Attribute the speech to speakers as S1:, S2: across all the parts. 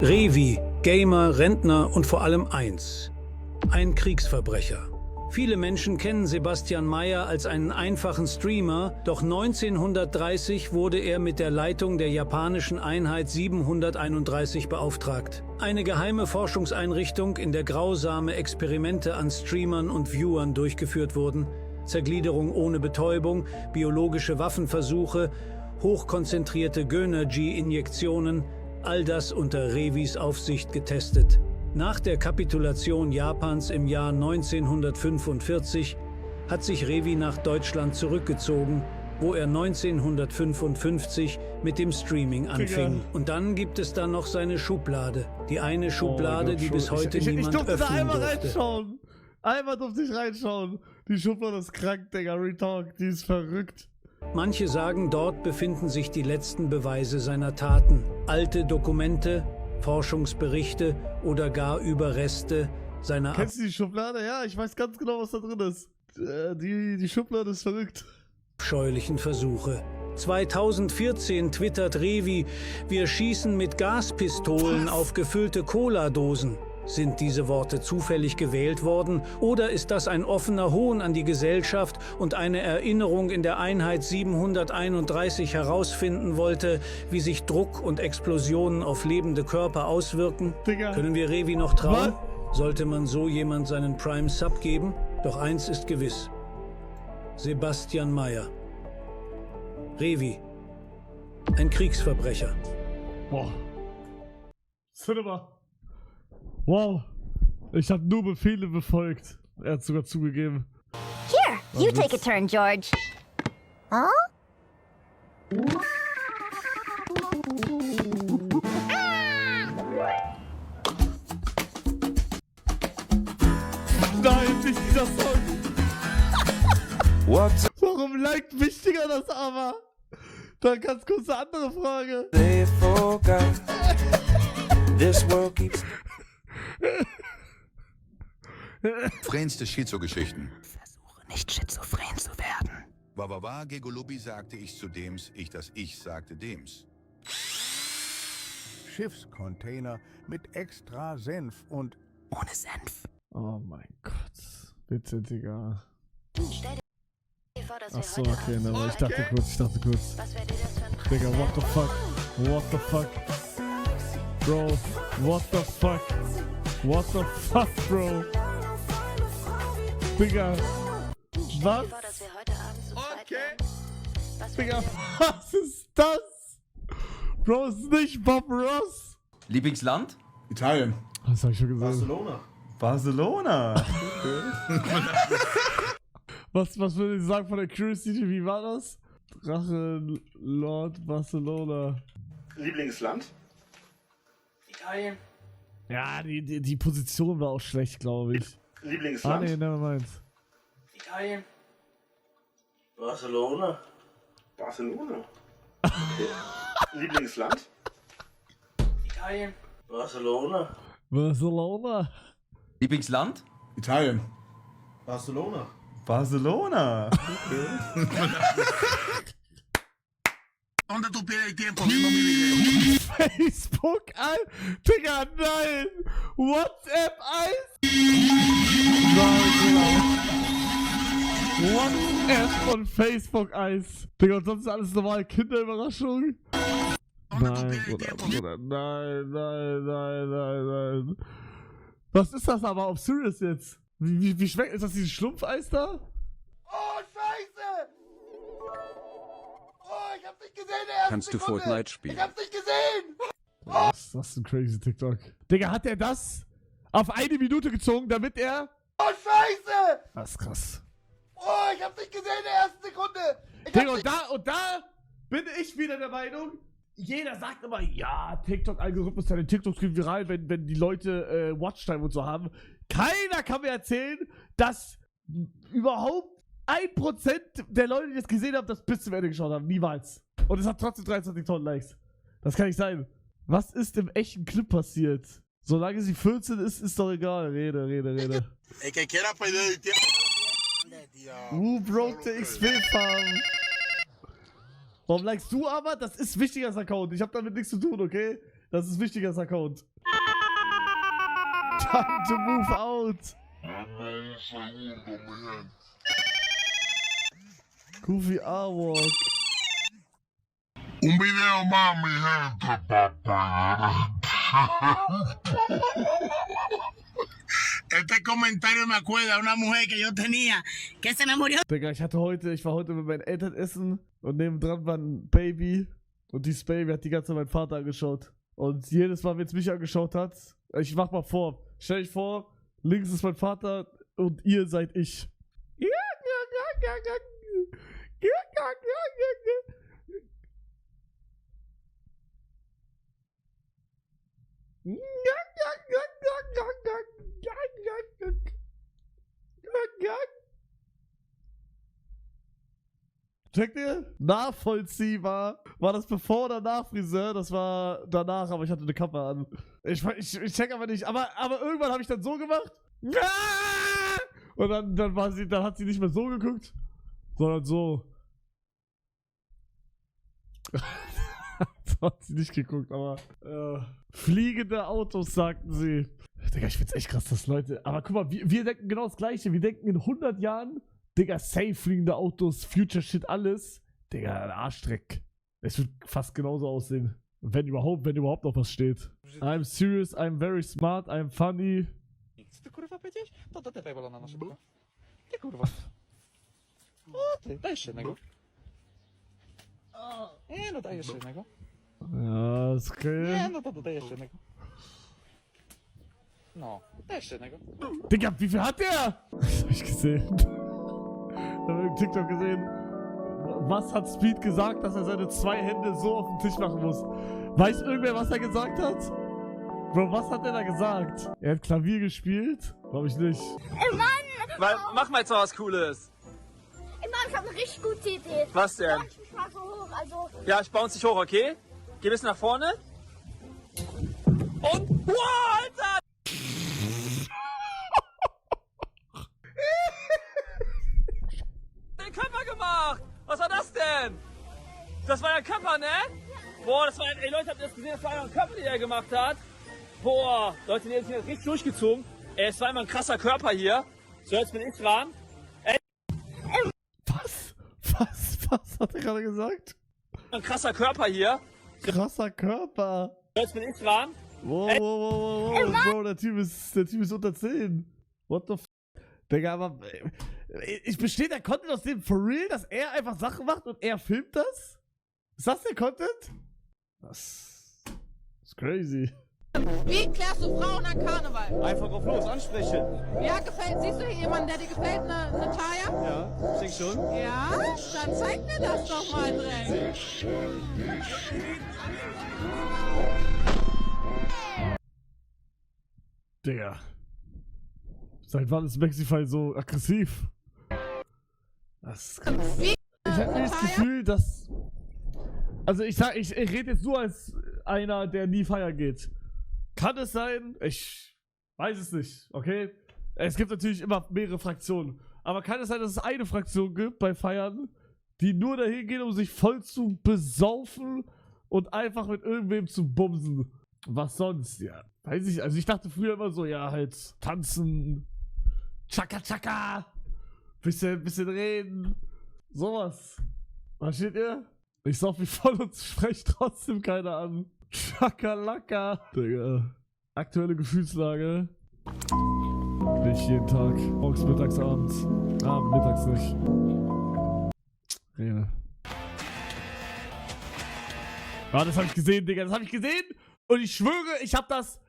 S1: Revi, Gamer, Rentner und vor allem eins: ein Kriegsverbrecher. Viele Menschen kennen Sebastian Mayer als einen einfachen Streamer, doch 1930 wurde er mit der Leitung der japanischen Einheit 731 beauftragt. Eine geheime Forschungseinrichtung, in der grausame Experimente an Streamern und Viewern durchgeführt wurden. Zergliederung ohne Betäubung, biologische Waffenversuche, hochkonzentrierte Gönnergy-Injektionen, all das unter Revis Aufsicht getestet. Nach der Kapitulation Japans im Jahr 1945 hat sich Revi nach Deutschland zurückgezogen, wo er 1955 mit dem Streaming anfing. Und dann gibt es da noch seine Schublade. Die eine Schublade, die bis heute niemand öffnen durfte. Ich durfte da einmal reinschauen. Einmal durfte ich reinschauen. Die Schublade ist krank, Digga. Retalk, die ist verrückt. Manche sagen, dort befinden sich die letzten Beweise seiner Taten. Alte Dokumente, Forschungsberichte oder gar Überreste seiner...
S2: Kennst du die Schublade? Ja, ich weiß ganz genau, was da drin ist. Die Schublade ist verrückt.
S1: Abscheulichen Versuche. 2014 twittert Revi: Wir schießen mit Gaspistolen auf gefüllte Cola-Dosen. Sind diese Worte zufällig gewählt worden oder ist das ein offener Hohn an die Gesellschaft und eine Erinnerung in der Einheit 731 herausfinden wollte, wie sich Druck und Explosionen auf lebende Körper auswirken?
S2: Digga.
S1: Können wir Revi noch trauen? Sollte man so jemand seinen Prime Sub geben? Doch eins ist gewiss: Sebastian Mayer. Revi. Ein Kriegsverbrecher.
S2: Boah. Cinema. Wow, ich habe nur Befehle befolgt. Er hat sogar zugegeben.
S3: Here, you take a turn, George. Huh?
S2: Nein, nicht dieser Song.
S4: What?
S2: Warum liked wichtiger das aber? Da ganz kurz eine andere Frage.
S4: They forgot. This world keeps...
S5: Frenste Schizo-Geschichten.
S3: Versuche nicht schizophren zu werden.
S5: Wawawa, Gegolubi sagte ich zu dems, ich das ich sagte dems.
S6: Schiffscontainer mit extra Senf und
S3: Ohne Senf.
S2: Oh mein Gott. Bitte, Digga.
S3: Stell dir vor, dass wir
S2: Achso,
S3: heute
S2: okay,
S3: Abend
S2: ne,
S3: so
S2: ich dachte kurz.
S3: Was wäre dir das für ein Preis?
S2: Digga, what the fuck? What the fuck? Bro, what the fuck? What the fuck, Bro? Digga,
S3: Stell dir
S2: was?
S3: vor, dass wir heute Abend zu zweit wären. Was wäre
S2: Digga,
S3: dir
S2: was ist das? Bro, ist nicht Bob Ross.
S7: Lieblingsland?
S8: Italien.
S2: Das hab ich schon gesehen.
S8: Barcelona.
S7: Barcelona.
S2: Was würde ich sagen von der Curiosity? Wie war das? Drache Lord Barcelona.
S8: Lieblingsland?
S3: Italien.
S2: Ja, die Position war auch schlecht, glaube ich.
S8: Lieblingsland?
S2: Ah, nee, nevermind.
S3: Italien.
S8: Barcelona. Barcelona. Okay. Lieblingsland?
S3: Italien.
S8: Barcelona.
S2: Barcelona.
S7: Lieblingsland?
S8: Italien. Barcelona.
S7: Barcelona.
S2: Facebook ein? Digga, nein! WhatsApp 1? Nein, Digga. WhatsApp und Facebook 1. Digga, und sonst ist alles normal. Kinderüberraschung? Nein, Bruder. Nein. Was ist das aber auf Serious jetzt? Wie schmeckt, ist das dieses Schlumpfeis da?
S6: Oh, Scheiße! Oh, ich hab's nicht gesehen, der erste
S4: Kannst du
S6: Sekunde.
S4: Fortnite spielen?
S6: Ich hab's nicht gesehen!
S2: Das ist ein crazy TikTok. Digga, hat er das auf 1 Minute gezogen, damit er...
S6: Oh, Scheiße!
S2: Das ist krass.
S6: Oh, ich hab's nicht gesehen, der ersten Sekunde!
S2: Digga, und da bin ich wieder der Meinung, jeder sagt immer, ja, TikTok-Algorithmus, deine TikToks gehen viral, wenn die Leute Watchtime und so haben. Keiner kann mir erzählen, dass überhaupt 1% der Leute, die das gesehen haben, das bis zum Ende geschaut haben. Niemals. Und es hat trotzdem 23.000 Likes. Das kann nicht sein. Was ist im echten Clip passiert? Solange sie 14 ist doch egal. Rede. Who broke the XP-Farm? Warum likest du aber? Das ist wichtiger als Account. Ich habe damit nichts zu tun, okay? Das ist wichtiger als Account. Time to move out. Goofy Arwalk.
S9: Un video más, mi gente, papá. Este comentario me acuerda a una mujer que yo tenía, que se me murió.
S2: Digga, ich war heute mit meinen Eltern essen und nebendran war ein Baby und dieses Baby hat die ganze Zeit meinen Vater angeschaut. Und jedes Mal, wenn es mich angeschaut hat, ich mach mal vor, stell dich vor, links ist mein Vater und ihr seid ich. Checkt ihr? Nachvollziehbar. War das bevor oder nach Friseur? Das war danach, aber ich hatte eine Kappe an. Ich check aber nicht. Aber irgendwann habe ich dann so gemacht. Und dann hat sie nicht mehr so geguckt, sondern so. So hat sie nicht geguckt, aber fliegende Autos, sagten sie. Digga, ich find's echt krass, dass Leute. Aber guck mal, wir denken genau das Gleiche. Wir denken in 100 Jahren, Digga, safe fliegende Autos, Future Shit, alles. Digga, ein Arschdreck. Es wird fast genauso aussehen. Wenn überhaupt noch was steht. I'm serious, I'm very smart, I'm funny.
S10: Ty kurwa powiedziałeś? To do tej bolona na szybko. Ty kurwa. O ty, daj jeszcze jednego. Nie no, daj jeszcze jednego.
S2: Ja, ist okay.
S10: Nie no, to daj jeszcze jednego. No, daj jeszcze jednego.
S2: Digga, wie viel hat der? Das hab ich gesehen. Da hab ich im TikTok gesehen. Was hat Speed gesagt, dass er seine 2 Hände so auf den Tisch machen muss? Weiß irgendwer, was er gesagt hat? Bro, was hat er da gesagt? Er hat Klavier gespielt? Glaub ich nicht.
S11: Ey, Mann!
S10: Mach mal jetzt mal was Cooles.
S11: Ey, Mann, ich hab eine richtig gute Idee.
S10: Was denn?
S11: Bounce mich mal so hoch, also...
S10: Ja, ich bounce dich hoch, okay? Geh ein bisschen nach vorne. Und... Wow, Alter! Den Körper gemacht! Was war das denn? Das war der Körper, ne? Boah, das war... Ey, Leute, habt ihr das gesehen? Das war ein Körper, den er gemacht hat. Boah, Leute, die haben sich richtig durchgezogen. Ey, es war immer ein krasser Körper hier. So, jetzt bin ich dran. Ey.
S2: Was hat er gerade gesagt?
S10: Ein krasser Körper hier.
S2: Krasser Körper.
S10: So, jetzt bin ich dran.
S2: Wow. Bro, der Typ ist unter 10. What the f... Digga, aber... Besteht der Content aus dem for real, dass er einfach Sachen macht und er filmt das? Ist das der Content? Das ist crazy.
S12: Wie klärst du Frauen an Karneval?
S10: Einfach drauf los, ansprechen.
S12: Ja, siehst du hier jemanden, der dir gefällt, eine Taya?
S10: Ja, ich denke schon.
S12: Ja, dann zeig mir das doch mal, Dreck.
S2: Digga. Seit wann ist Maxify so aggressiv? Das ist krass. Ich hab mir das Gefühl, dass... Also ich rede jetzt nur als einer, der nie feiern geht. Kann es sein? Ich weiß es nicht, okay? Es gibt natürlich immer mehrere Fraktionen. Aber kann es sein, dass es eine Fraktion gibt bei Feiern, die nur dahin gehen, um sich voll zu besaufen und einfach mit irgendwem zu bumsen? Was sonst? Ja, weiß ich. Also ich dachte früher immer so, ja, halt tanzen, Chaka Chaka, bisschen reden, sowas. Versteht ihr? Ich sauf mich voll und sprech trotzdem keiner an. Chakalaka. Digga. Aktuelle Gefühlslage. Nicht jeden Tag. Morgens, mittags, abends. Mittags nicht. Rede. Ah, das hab ich gesehen, Digga. Das hab ich gesehen. Und ich schwöre, ich hab das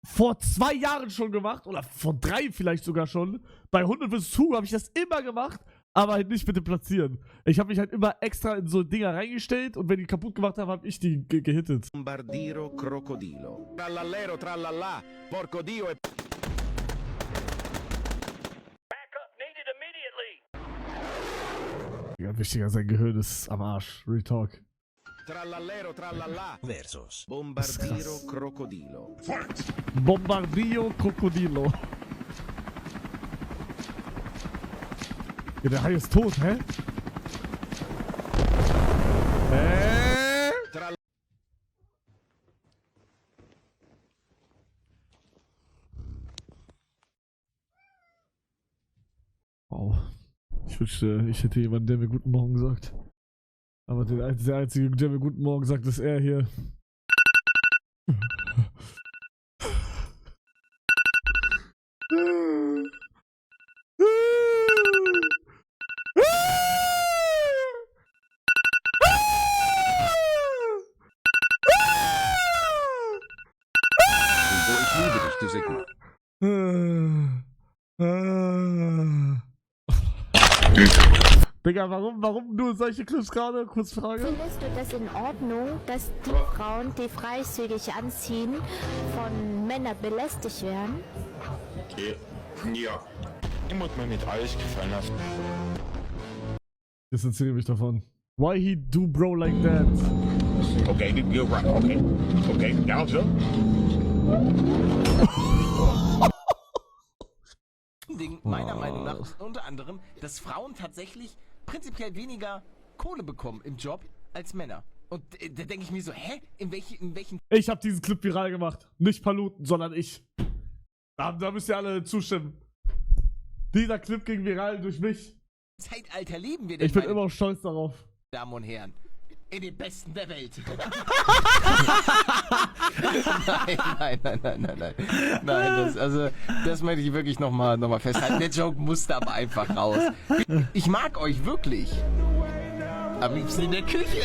S2: vor 2 Jahren schon gemacht. Oder vor 3 vielleicht sogar schon. Bei 100 vs. Hugo habe ich das immer gemacht. Aber halt nicht mit dem Platzieren. Ich habe mich halt immer extra in so Dinger reingestellt und wenn die kaputt gemacht haben, habe ich die gehittet.
S4: Bombardiro crocodilo. Trallallero trallallà. Porco Dio e...
S2: Ja, wichtiger, sein Gehirn ist am Arsch. Real Talk.
S4: Trallallero trallallà. Versus. Bombardiro crocodilo.
S2: Bombardiro Crocodilo. Ja, der Hai ist tot, hä? Ich wünschte, ich hätte jemanden, der mir Guten Morgen sagt. Aber der Einzige, der mir Guten Morgen sagt, ist er hier.
S4: Ich liebe dich, du Sigma.
S2: Digga, warum nur solche Clips gerade? Kurz Frage.
S11: Findest du das in Ordnung, dass die Frauen, die freizügig anziehen, von Männern belästigt werden?
S8: Okay. Ja. Ich muss mir nicht alles gefallen lassen.
S2: Jetzt erzähl mich davon. Why he do bro like that?
S8: Okay, you're right. Okay. Okay, now so.
S13: Ding meiner Meinung nach ist unter anderem, dass Frauen tatsächlich prinzipiell weniger Kohle bekommen im Job als Männer. Und da denke ich mir so, hä? In welchen
S2: Ich habe diesen Clip viral gemacht. Nicht Paluten, sondern ich. Da müsst ihr alle zustimmen. Dieser Clip ging viral durch mich.
S13: Zeitalter leben wir denn?
S2: Ich bin immer stolz darauf.
S13: Damen und Herren, in den Besten der Welt. Nein, das möchte ich wirklich noch mal festhalten. Der Joke musste aber einfach raus. Ich mag euch wirklich. Am liebsten in der Küche.